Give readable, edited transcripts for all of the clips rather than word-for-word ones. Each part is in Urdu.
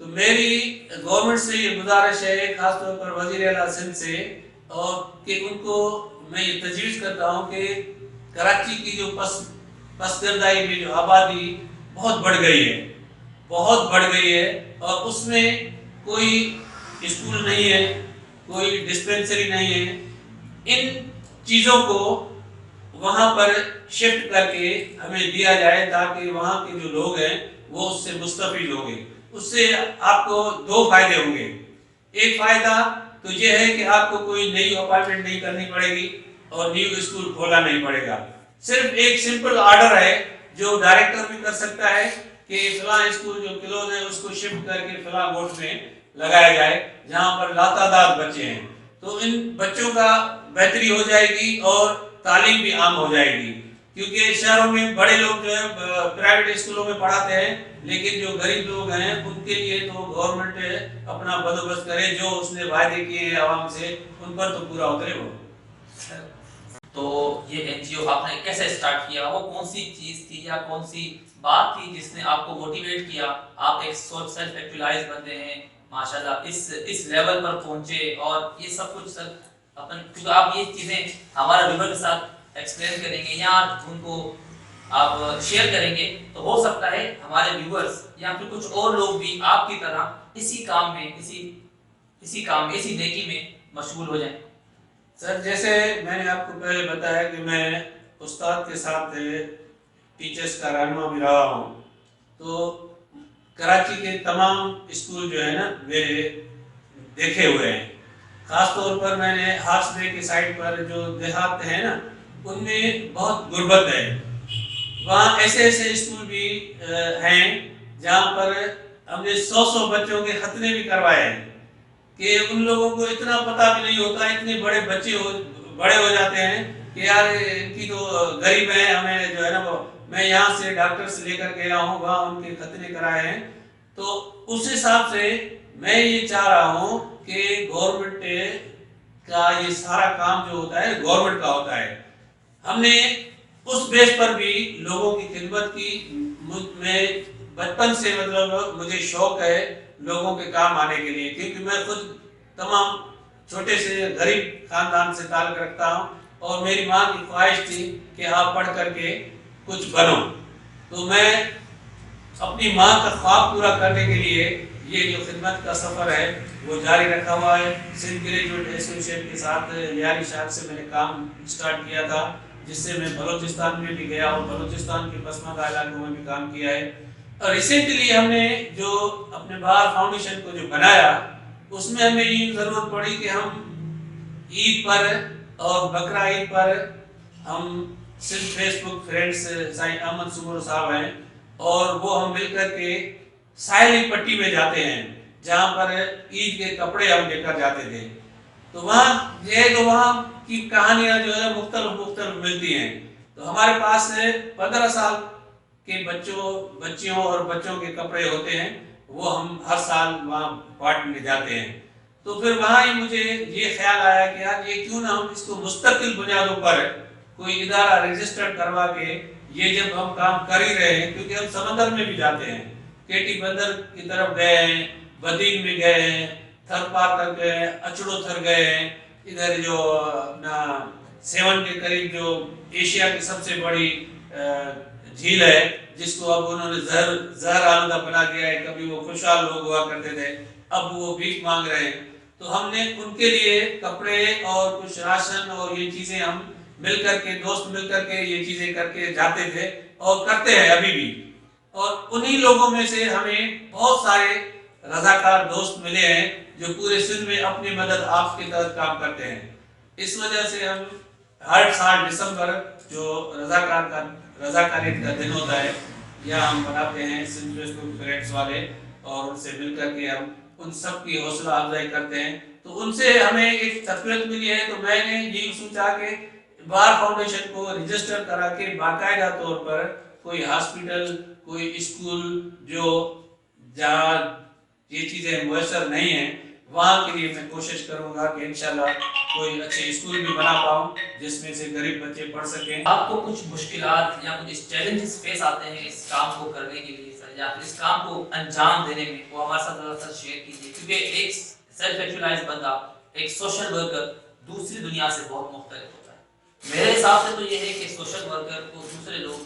تو میری گورنمنٹ سے یہ گزارش ہے، خاص طور پر وزیر اعلیٰ سندھ سے، اور کہ ان کو میں یہ تجویز کرتا ہوں کہ کراچی کی جو پسگردائی میں جو آبادی بہت بڑھ گئی ہے، بہت بڑھ گئی ہے، اور اس میں کوئی اسکول نہیں ہے، کوئی ڈسپینسری نہیں ہے، ان چیزوں کو وہاں پر شفٹ کر کے ہمیں دیا جائے تاکہ وہاں کے جو لوگ ہیں وہ اس سے مستفید ہوں گے۔ اس سے آپ کو دو فائدے ہوں گے۔ ایک فائدہ تو یہ ہے کہ آپ کو کوئی نئی اپائنٹمنٹ نہیں کرنی پڑے گی اور نیو اسکول کھولا نہیں پڑے گا۔ صرف ایک سمپل آرڈر ہے جو ڈائریکٹر بھی کر سکتا ہے کہ فلاں اسکول جو کلوز ہے اس کو شفٹ کر کے فلاں وارڈ میں لگایا جائے جہاں پر لاتعداد بچے ہیں، تو ان بچوں کا بہتری ہو جائے گی اور تعلیم بھی عام ہو جائے گی، کیونکہ شہروں میں بڑے لوگ جو ہے پرائیویٹ اسکولوں میں پڑھاتے ہیں، لیکن جو غریب لوگ ہیں ان کے لیے تو گورنمنٹ اپنا بندوبست کرے، جو اس نے وعدے کیے ہیں عوام سے ان پر تو پورا اترے وہ۔ تو یہ این جی او آپ نے کیسے اسٹارٹ کیا؟ وہ کون سی چیز تھی یا کون سی بات تھی جس نے آپ کو موٹیویٹ کیا؟ آپ ایک سیلف ایکچولائز بندے ہیں ماشاءاللہ، اس لیول پر پہنچے، اور یہ سب کچھ سر کیونکہ آپ یہ چیزیں ہمارے ویور کے ساتھ ایکسپلین کریں گے یا ان کو آپ شیئر کریں گے تو ہو سکتا ہے ہمارے ویورز یا پھر کچھ اور لوگ بھی آپ کی طرح اسی کام میں اسی نیکی میں مشغول ہو جائیں۔ سر جیسے میں نے آپ کو پہلے بتایا کہ میں استاد کے ساتھ ٹیچرز کا رہنما بھی رہا ہوں، تو کراچی کے تمام اسکول جو ہے نا میرے دیکھے ہوئے ہیں، خاص طور پر میں نے ہارس بے کے سائڈ پر جو دیہات ہیں نا ان میں بہت غربت ہے، وہاں ایسے اسکول بھی ہیں جہاں پر ہم نے 100 بچوں کے ختنے بھی کروائے ہیں کہ ان لوگوں کو اتنا پتہ بھی نہیں ہوتا، اتنے بڑے بچے بڑے ہو جاتے ہیں کہ یار ان کی تو غریب ہیں، ہمیں جو ہے نا وہ میں یہاں سے ڈاکٹر سے لے کر گیا ہوں، وہاں ان کے ختنے کرائے ہیں۔ تو اس حساب سے میں یہ چاہ رہا ہوں کہ گورنمنٹ کا یہ سارا کام جو ہوتا ہے گورنمنٹ کا ہوتا ہے، ہم نے اس بیس پر بھی لوگوں کی خدمت کی۔ میں بچپن سے مطلب مجھے شوق ہے لوگوں کے کام آنے کے لیے، کیونکہ میں خود تمام چھوٹے سے غریب خاندان سے تعلق رکھتا ہوں، اور میری ماں کی خواہش تھی کہ آپ پڑھ کر کے کچھ بنو، تو میں اپنی ماں کا خواب پورا کرنے کے لیے یہ جو خدمت کا سفر ہے وہ جاری رکھا ہوا ہے۔ سندھ گریجویٹ ایسوسی ایشن کے ساتھ لیاری شاخ سے میں نے کام سٹارٹ کیا تھا، جس سے میں بلوچستان میں بھی گیا اور بلوچستان کے پسماندہ علاقوں میں بھی کام کیا ہے۔ اور ریسنٹلی ہم نے جو اپنے بہار فاؤنڈیشن کو جو بنایا اس میں ہمیں یہ ضرورت پڑی کہ ہم عید پر اور بقرہ عید پر ہم صرف فیس بک فرینڈز سائیں احمد سمور صاحب ہیں اور وہ ہم مل کر کے ساحلی پٹی میں جاتے ہیں جہاں پر عید کے کپڑے ہم لے کر جاتے تھے، تو وہاں کی کہانیاں جو ہے مختلف ملتی ہیں۔ تو ہمارے پاس 15 سال کے بچیوں اور بچوں کے کپڑے ہوتے ہیں، وہ ہم ہر سال وہاں بانٹنے جاتے ہیں۔ تو پھر وہاں ہی مجھے یہ خیال آیا کہ یار یہ کیوں نہ ہم اس کو مستقل بنیادوں پر کوئی ادارہ رجسٹر کروا کے یہ جب ہم کام کر ہی رہے ہیں، کیونکہ ہم سمندر میں بھی جاتے ہیں، کیٹی بندر کی طرف گئے ہیں، بدین میں گئے ہیں، تھر پار تک گئے ہیں، اچڑو تھر گئے ہیں، ادھر جو اپنا 7 کے قریب جو ایشیا کی سب سے بڑی جھیل ہے جس کو اب انہوں نے زہر آلودہ بنا دیا ہے، کبھی وہ خوشحال لوگ ہوا کرتے تھے، اب وہ بھیک مانگ رہے ہیں، تو ہم نے ان کے لیے کپڑے اور کچھ راشن اور یہ چیزیں ہم مل کر کے دوست مل کر کے یہ چیزیں کر کے جاتے تھے اور کرتے ہیں ابھی بھی۔ اور انہی لوگوں میں سے ہمیں بہت سارے رضاکار دوست ملے ہیں جو پورے سندھ میں اپنی مدد آپ کے تحت کام کرتے ہیں۔ اس وجہ سے ہم ہر سال دسمبر جو رضاکاریت کا دن ہوتا ہے یا ہم بناتے ہیں سندھ فیس بک فرینڈز والے، اور ان سے مل کر کے ہم ان سب کی حوصلہ افزائی کرتے ہیں، تو ان سے ہمیں ایک تقویت ملی ہے۔ تو میں نے یہ سوچا کہ بہار فاؤنڈیشن کو رجسٹر کرا کے باقاعدہ طور پر کوئی ہاسپٹل، کوئی اسکول جو جہاں یہ چیزیں میسر نہیں ہیں وہاں کے لیے میں کوشش کروں گا کہ انشاءاللہ کوئی اچھے اسکول بھی بنا پاؤں جس میں سے غریب بچے پڑھ سکیں۔ آپ کو کچھ مشکلات یا کچھ چیلنجز فیس آتے ہیں اس کام کو کرنے کے لیے سر، یا پھر اس کام کو انجام دینے میں وہ ہمارے ساتھ ذرا سا شیئر کیجیے، کیونکہ ایک سیلف ایکچولائز بندہ، ایک سوشل ورکر دوسری دنیا سے بہت مختلف ہوتا ہے۔ میرے حساب سے تو یہ ہے کہ سوشل ورکر کو دوسرے لوگ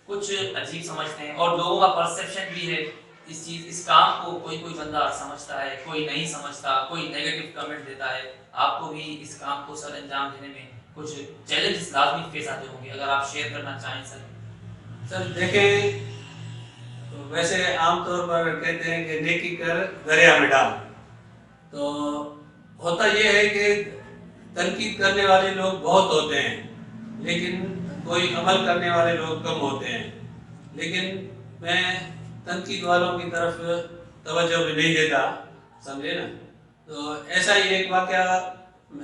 کچھ عجیب سمجھتے ہیں، اور لوگوں کا پرسیپشن بھی ہے اس کام کو، کوئی بندہ سمجھتا ہے، کوئی نہیں سمجھتا، کوئی نیگیٹو کمنٹ دیتا ہے۔ آپ کو بھی اس کام کو سر انجام دینے میں کچھ چیلنجز لازمی فیس آتے ہوں گے، اگر آپ شیئر کرنا چاہیں سر۔ سر دیکھیں، ویسے عام طور پر کہتے ہیں کہ نیکی کر دریا میں ڈال، تو ہوتا یہ ہے کہ تنقید کرنے والے لوگ بہت ہوتے ہیں لیکن کوئی عمل کرنے والے لوگ کم ہوتے ہیں، لیکن میں تنقید والوں کی طرف توجہ بھی نہیں دیتا، سمجھے نا۔ تو ایسا ہی ایک واقعہ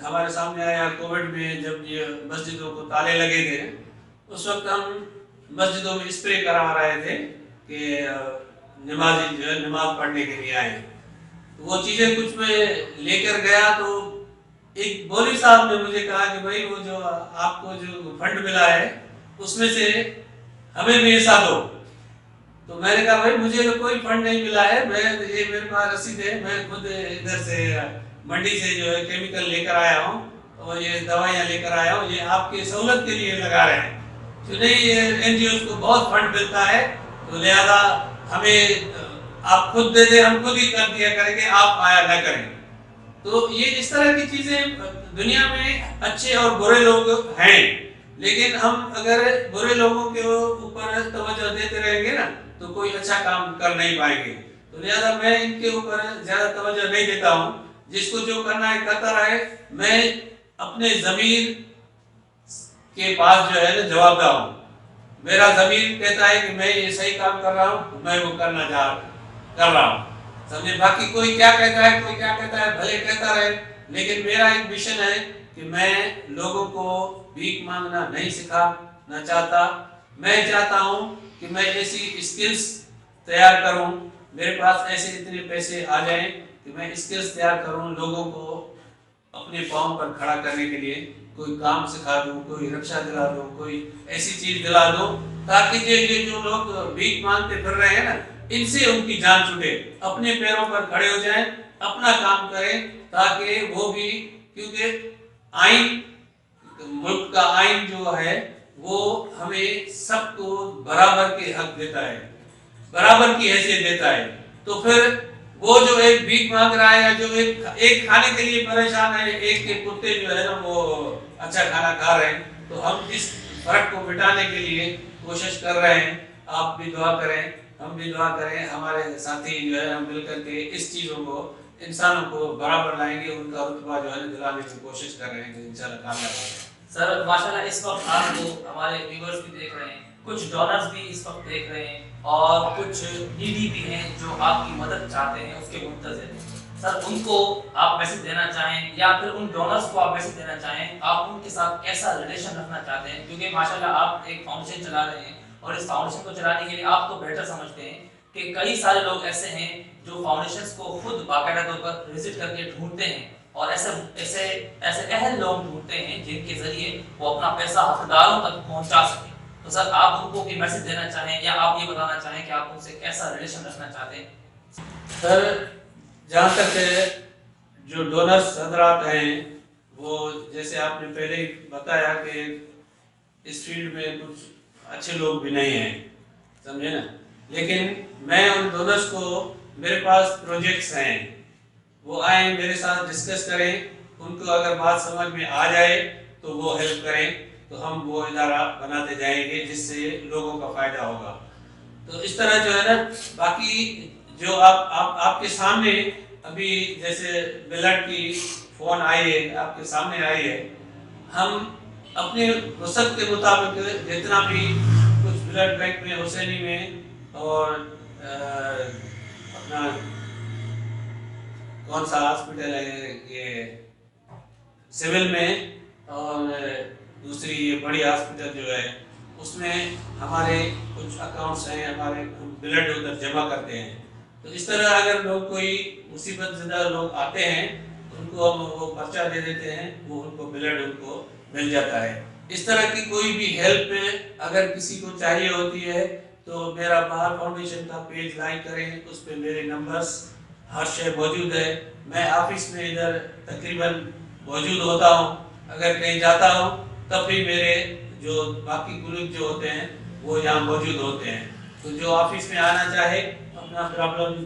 ہمارے سامنے آیا کووڈ میں، جب یہ مسجدوں کو تالے لگے تھے، اس وقت ہم مسجدوں میں اسپرے کرا رہے تھے کہ نمازی جو ہے نماز پڑھنے کے لیے آئیں۔ تو وہ چیزیں کچھ میں لے کر گیا، تو ایک مولوی صاحب نے مجھے کہا کہ بھائی وہ جو آپ کو جو فنڈ ملا ہے اس میں سے ہمیں بھی حصہ دو۔ تو میں نے کہا بھائی مجھے تو کوئی فنڈ نہیں ملا ہے، یہ میرے پاس رسید ہے، میں خود ادھر سے منڈی سے جو ہے کیمیکل لے کر آیا ہوں اور یہ دوائیاں لے کر آیا ہوں، یہ آپ کی سہولت کے لیے لگا رہے ہیں۔ تو نہیں، یہ این جی اوز کو بہت فنڈ ملتا ہے، تو لہذا ہمیں آپ خود دے دیں، ہم خود ہی کر دیا کریں گے، آپ آیا نہ کریں۔ تو یہ اس طرح کی چیزیں دنیا میں اچھے اور برے لوگ ہیں، لیکن ہم اگر برے لوگوں کے اوپر توجہ دیتے رہیں گے نا تو کوئی اچھا کام کر نہیں پائیں گے۔ تو لہذا میں ان کے اوپر زیادہ توجہ نہیں دیتا ہوں، جس کو جو کرنا ہے کرتا رہے۔ میں اپنے ضمیر کے پاس جو ہے نا جواب دہ ہوں، میرا ضمیر کہتا ہے کہ میں یہ صحیح کام کر رہا ہوں، میں وہ کر رہا ہوں، سمجھے۔ باقی کوئی کیا کہتا ہے، کوئی کیا کہتا ہے، بھلے کہتا رہے، لیکن میرا ایک مشن ہے کہ میں لوگوں کو بھیک مانگنا نہیں سکھانا چاہتا۔ میں چاہتا ہوں کہ میں ایسی اسکلز تیار کروں، میرے پاس ایسے اتنے پیسے آ جائیں کہ میں اسکلز تیار کروں، لوگوں کو اپنے پاؤں پر کھڑا کرنے کے لیے کوئی کام سکھا دوں، کوئی رکشہ دلا دوں، کوئی ایسی چیز دلا دوں تاکہ یہ جو لوگ بھیک مانگتے پھر رہے ہیں نا، ان سے ان کی جان چھوٹے، اپنے پیروں پر کھڑے ہو جائیں، اپنا کام کریں، تاکہ وہ بھی، کیونکہ آئین، ملک کا آئین جو ہے وہ ہمیں سب کو برابر کے حق دیتا ہے، برابر کی حیثیت دیتا ہے۔ تو پھر وہ جو ایک بھیک مانگ رہا ہے، جو ایک کھانے کے لیے پریشان ہے، ایک کے کتے جو ہے نا وہ اچھا کھانا کھا رہے ہیں، تو ہم اس فرق کو مٹانے کے لیے کوشش کر رہے ہیں۔ آپ بھی دعا کریں، ہم بھی دعا کریں، ہمارے ساتھی جو ہے ہم مل کر کے اس چیزوں کو، انسانوں کو برابر لائیں گے، ان کا رتبہ جو ہے دلانے کی کوشش کر رہے ہیں کہ انشاءاللہ کامیاب ہوں گے۔ سر ماشاءاللہ اس وقت آپ کو ہمارے ویورز بھی دیکھ رہے ہیں، کچھ ڈونرز بھی اس وقت دیکھ رہے ہیں، اور کچھ نیڈی بھی ہیں جو آپ کی مدد چاہتے ہیں، اس کے منتظر ہیں۔ سر ان کو آپ میسج دینا چاہیں، یا پھر ان ڈونرز کو آپ میسج دینا چاہیں، آپ ان کے ساتھ کیسا ریلیشن رکھنا چاہتے ہیں؟ کیونکہ ماشاءاللہ آپ ایک فاؤنڈیشن چلا رہے ہیں، اور اس فاؤنڈیشن کو چلانے کے لیے آپ تو بہتر سمجھتے ہیں کہ کئی سارے لوگ ایسے ہیں جو فاؤنڈیشنز کو خود باقاعدہ طور پر وزٹ کر کے ڈھونڈتے ہیں، اور ایسے اہل لوگ ڈھونڈتے ہیں جن کے ذریعے وہ اپنا پیسہ حقداروں تک پہنچا سکیں۔ تو سر آپ ان کو کوئی میسج دینا چاہیں، یا آپ یہ بتانا چاہیں کہ آپ ان سے کیسا ریلیشن رکھنا چاہتے ہیں؟ سر جہاں تک جو ڈونرز حضرات ہیں، وہ جیسے آپ نے پہلے ہی بتایا کہ اس فیلڈ میں کچھ اچھے لوگ بھی نہیں ہیں، سمجھے نا، لیکن میں ان ڈونرز کو، میرے پاس پروجیکٹس ہیں، وہ آئیں میرے ساتھ ڈسکس کریں، ان کو اگر بات سمجھ میں آ جائے تو وہ ہیلپ کریں، تو ہم وہ ادارہ بناتے جائیں گے جس سے لوگوں کا فائدہ ہوگا۔ تو اس طرح جو ہے نا، باقی جو آپ کے سامنے ابھی جیسے بلڈ کی فون آئی ہے، آپ کے سامنے آئی ہے، ہم اپنے وسعت کے مطابق جتنا بھی کچھ بلڈ بینک میں، حسینی میں، اور اپنا کون سا ہاسپٹل ہے یہ سول میں، اور دوسری یہ بڑی ہاسپٹل جو ہے اس میں ہمارے کچھ اکاؤنٹس ہیں، ہمارے بلڈ ادھر جمع کرتے ہیں۔ تو اس طرح اگر لوگ کوئی مصیبت زدہ لوگ آتے ہیں ان کو ہم وہ پرچہ دے دیتے ہیں، وہ ان کو بلڈ ان کو مل جاتا ہے۔ اس طرح کی کوئی بھی ہیلپ اگر کسی کو چاہیے ہوتی ہے تو تو میرا بہار فاؤنڈیشن کا پیج لائک کریں, اس پہ میرے نمبرز ہر شے موجود ہے. میں آفس میں ادھر تقریباً موجود ہوتا ہوں, اگر کہیں جاتا ہوں تب بھی میرے جو باقی گروپ جو ہوتے ہیں وہ یہاں موجود ہوتے ہیں. تو جو آفس میں آنا چاہے اپنا پرابلم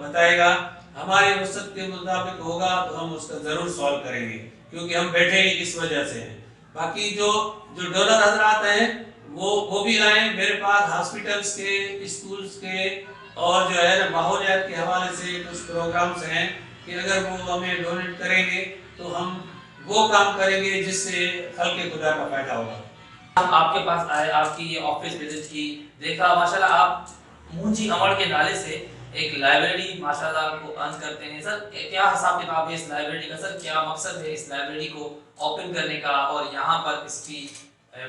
بتائے گا, ہمارے مقصد کے مطابق ہوگا تو ہم اس کا ضرور سالو کریں گے, کیونکہ ہم بیٹھے ہی اس وجہ سے ہیں. باقی جو ڈونر حضرات ہیں وہ بھی آئیں. میرے پاس ہاسپٹلس کے, اسکولس کے اور جو ہے نا ماحولیات کے حوالے سے کچھ پروگرامس ہیں کہ اگر وہ ہمیں ڈونیٹ کریں گے تو ہم وہ کام کریں گے جس سے خلق خدا کا فائدہ ہوگا. ہم آپ کے پاس آئے, آپ کی یہ آفس وزٹ کی, دیکھا ماشاءاللہ آپ مونجی امڑ کے نالے سے ایک لائبریری ماشاءاللہ کو ارن کرتے ہیں. سر کیا حساب کتاب ہے اس لائبریری کا؟ سر کیا مقصد ہے اس لائبریری کو اوپن کرنے کا اور یہاں پر اس کی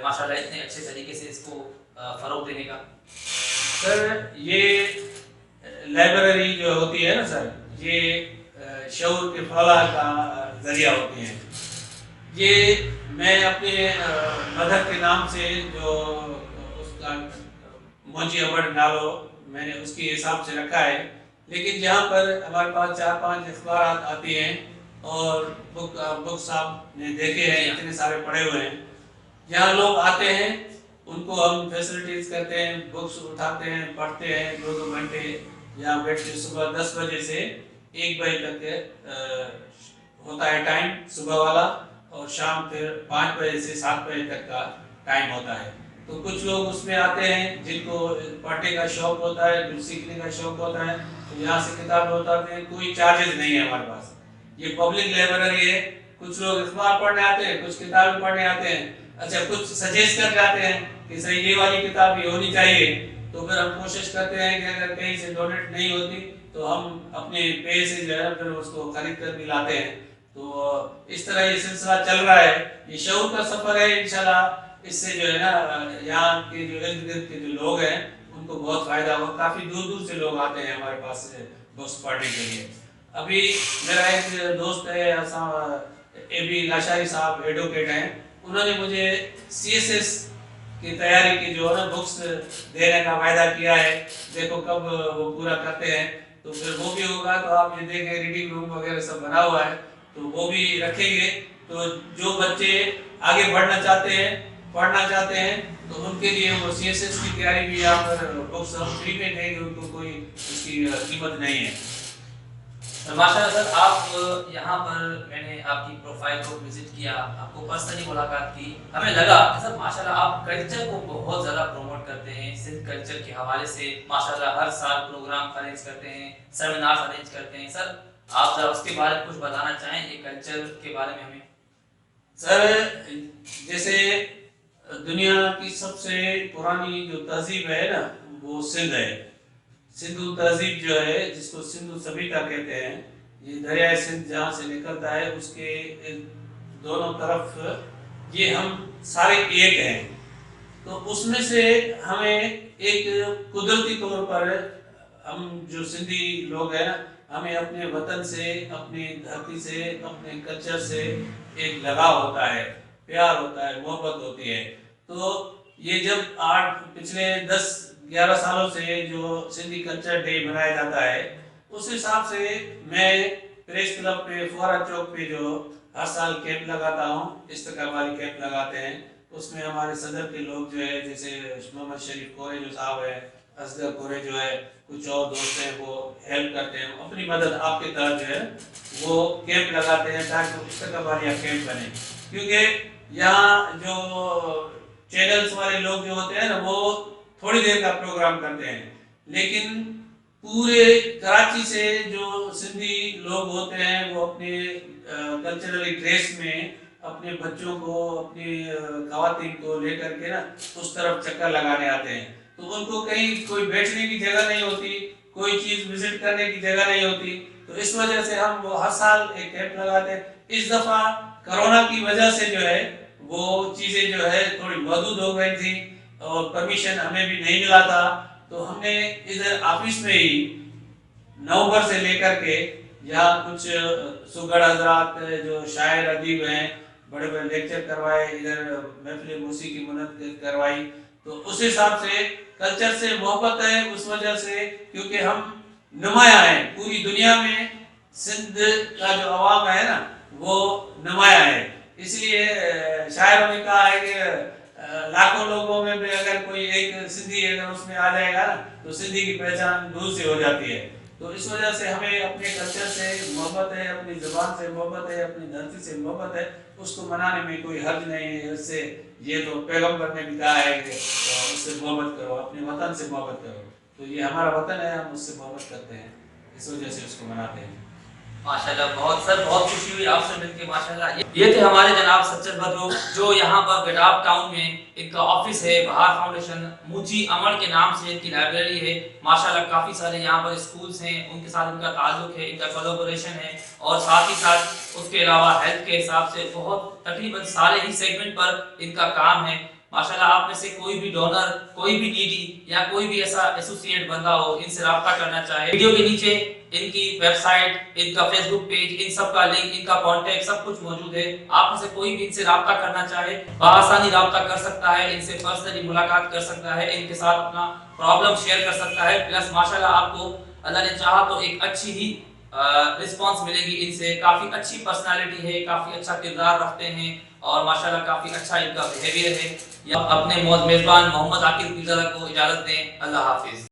ماشاءاللہ اتنے اچھے طریقے سے اس کو فروغ دینے کا؟ سر یہ لائبریری جو ہوتی ہے نا سر, یہ شعور کے فلاح کا ذریعہ ہوتی ہے. یہ میں اپنے مذہب کے نام سے جو اس کا مونجی امڑ نالو میں نے اس کے حساب سے رکھا ہے, لیکن یہاں پر ہمارے پاس 4-5 اخبارات آتی ہیں اور بک صاحب نے دیکھے ہیں, اتنے سارے پڑھے ہوئے ہیں. یہاں لوگ آتے ہیں, ان کو ہم فیسلٹیز کرتے ہیں, بکس اٹھاتے ہیں, پڑھتے ہیں 2-2 گھنٹے یہاں بیٹھ کے. صبح 10 بجے سے 1 بجے تک ہوتا ہے ٹائم صبح والا, اور شام پھر 5 بجے سے 7 بجے تک کا ٹائم ہوتا ہے. تو کچھ لوگ اس میں آتے ہیں جن کو پڑھنے کا شوق ہوتا ہے, کچھ سیکھنے کا شوق ہوتا ہے, تو یہاں سے کتاب اٹھاتے ہیں. کوئی چارجز نہیں ہے ہمارے پاس. یہ پبلک لائبریری ہے. کچھ لوگ اخبار پڑھنے آتے ہیں, کچھ کتابیں پڑھنے آتے ہیں. اچھا, کچھ سجیسٹ کر جاتے ہیں کہ صحیح یہ والی کتاب یہ ہونی چاہیے, تو پھر ہم کوشش کرتے ہیں کہ اگر کہیں سے ڈونیٹ نہیں ہوتی تو ہم اپنے پے سے جو ہے پھر اس کو خرید کر بھی لاتے ہیں. تو اس طرح یہ سلسلہ چل رہا ہے. یہ شعور کا سفر ہے انشاءاللہ. اس سے جو ہے نا یہاں کے جو ارد گرد کے جو لوگ ہیں ان کو بہت فائدہ ہوا. کافی دور دور سے لوگ آتے ہیں ہمارے پاس بکس پڑھنے کے لیے. ابھی میرا ایک دوست ہے اے بی لاشاری صاحب, ایڈوکیٹ ہیں, انہوں نے مجھے CSS کی تیاری کی جو ہے نا بکس دینے کا وعدہ کیا ہے. دیکھو کب وہ پورا کرتے ہیں, تو پھر وہ بھی ہوگا. تو آپ یہ دیکھیں ریڈنگ روم وغیرہ سب بنا ہوا ہے, تو وہ بھی رکھیں گے. تو جو بچے آگے بڑھنا چاہتے ہیں, پڑھنا چاہتے ہیں, تو ان کے لیے وہ CSS کی تیاری بھی یہاں پر بکس ہم فری میں دیں گے, ان کو کوئی اس کی قیمت نہیں ہے. ماشاءاللہ سر, آپ یہاں پر میں نے آپ کی پروفائل کو وزٹ کیا, آپ کو پرسنلی ملاقات کی, ہمیں لگا کہ سر ماشاءاللہ آپ کلچر کو بہت زیادہ پروموٹ کرتے ہیں. سندھ کلچر کے حوالے سے ماشاءاللہ ہر سال پروگرام ارینج کرتے ہیں, سیمینار ارینج کرتے ہیں. سر آپ ذرا اس کے بارے میں کچھ بتانا چاہیں, یہ کلچر کے بارے میں ہمیں؟ سر جیسے دنیا کی سب سے پرانی جو تہذیب ہے نا وہ سندھ ہے. سندھو تہذیب جو ہے, جس کو سندھو سبھیتا کہتے ہیں, یہ دریائے سندھ جہاں سے نکلتا ہے اس کے دونوں طرف یہ ہم سارے ایک ہیں. تو اس میں سے ہمیں ایک قدرتی طور پر ہم جو سندھی لوگ ہیں نا, ہمیں اپنے وطن سے, اپنی دھرتی سے, اپنے کلچر سے ایک لگاؤ ہوتا ہے, پیار ہوتا ہے, محبت ہوتی ہے. تو یہ جب پچھلے 10-11 سالوں سے جو سندھی کلچر ڈے منایا جاتا ہے, اس حساب سے میں پریس کلب پہ فورا چوک پہ جو ہر سال کیمپ لگاتا ہوں, استقامتی کیمپ لگاتے ہیں. اس میں ہمارے صدر کے لوگ جو ہے, جیسے محمد شریف کورے جو صاحب ہے, اصغر کورے جو ہے, کچھ اور دوست ہیں, وہ ہیلپ کرتے ہیں. اپنی مدد آپ کے تحت جو ہے وہ کیمپ لگاتے ہیں تاکہ استقامتی کیمپ بنے. کیونکہ یہاں جو چینلز والے لوگ جو ہوتے ہیں نا وہ تھوڑی دیر کا پروگرام کرتے ہیں, لیکن پورے کراچی سے جو سندھی لوگ ہوتے ہیں وہ اپنے کلچرل ڈریس میں اپنے بچوں کو, اپنی خواتین کو لے کر کے نا اس طرف چکر لگانے آتے ہیں. تو ان کو کہیں کوئی بیٹھنے کی جگہ نہیں ہوتی, کوئی چیز وزٹ کرنے کی جگہ نہیں ہوتی. تو اس وجہ سے ہم وہ ہر سال ایک کیمپ لگاتے ہیں. اس دفعہ کرونا کی وجہ سے جو ہے وہ چیزیں جو ہے تھوڑی محدود ہو گئی تھی اور پرمیشن ہمیں بھی نہیں ملا تھا. تو ہم نے ادھر آفس میں ہی نومبر سے لے کر کے یہاں کچھ سگڑ حضرات جو شاعر ادیب ہیں, بڑے بڑے لیکچر کروائے, ادھر محفل موسیقی کی منعقد کروائی. تو اس حساب سے کلچر سے محبت ہے اس وجہ سے، کیونکہ ہم نمایاں ہیں پوری دنیا میں، سندھ کا جو عوام ہے نا وہ نمایاں ہے، اس لیے شاعروں نے کہا ہے کہ لاکھوں لوگوں میں بھی اگر کوئی ایک سندھی اگر اس میں آ جائے گا نا تو سندھی کی پہچان دور سے ہو جاتی ہے۔ تو اس وجہ سے ہمیں اپنے کلچر سے محبت ہے، اپنی زبان سے محبت ہے، اپنی دھرتی سے محبت ہے، اس کو منانے میں کوئی حرج نہیں ہے۔ اس سے یہ تو پیغمبر نے بھی کہا ہے کہ اس سے محبت کرو، اپنے وطن سے محبت کرو، تو یہ ہمارا وطن ہے، ہم اس سے محبت کرتے ہیں، اس وجہ سے اس کو مناتے ہیں۔ ماشاءاللہ، بہت خوشی ہوئی آپ سے مل کے ماشاءاللہ۔ یہ تھے ہمارے جناب سچر بدرو، جو یہاں پر گڈاپ ٹاؤن میں ان کا آفس ہے، بہار فاؤنڈیشن موچی امر کے نام سے ان کی لائبریری ہے ماشاءاللہ۔ کافی سارے یہاں پر اسکولز ہیں، ان کے ساتھ ان کا تعلق ہے، ان کا کولیبوریشن ہے، اور ساتھ ہی ساتھ اس کے علاوہ ہیلتھ کے حساب سے بہت تقریباً سارے ہی سیگمنٹ پر ان کا کام ہے ماشاءاللہ۔ آپ میں سے کوئی بھی ڈونر، کوئی بھی نیڈی یا کوئی بھی ایسا ایسوسیٹ بندہ ہو، ان سے رابطہ کرنا چاہے، ویڈیو کے نیچے ان کی ویب سائٹ، ان کا فیس بک پیج، ان سب کا لنک، ان کا کانٹیکٹ سب کچھ موجود ہے۔ آپ میں سے کوئی بھی ان سے رابطہ کرنا چاہے بآسانی رابطہ کر سکتا ہے، ان سے پرسنلی ملاقات کر سکتا ہے، ان کے ساتھ اپنا پرابلم شیئر کر سکتا ہے، پلس ماشاءاللہ آپ کو اللہ نے چاہا تو ایک اچھی ہی رسپانس ملے گی ان سے۔ کافی اچھی پرسنالٹی ہے، کافی اچھا کردار رکھتے ہیں، اور ماشاءاللہ کافی اچھا ان کا بیہیویئر ہے۔ اپنے میزبان محمد عاقل پیرزادہ کو اجازت دیں، اللہ حافظ۔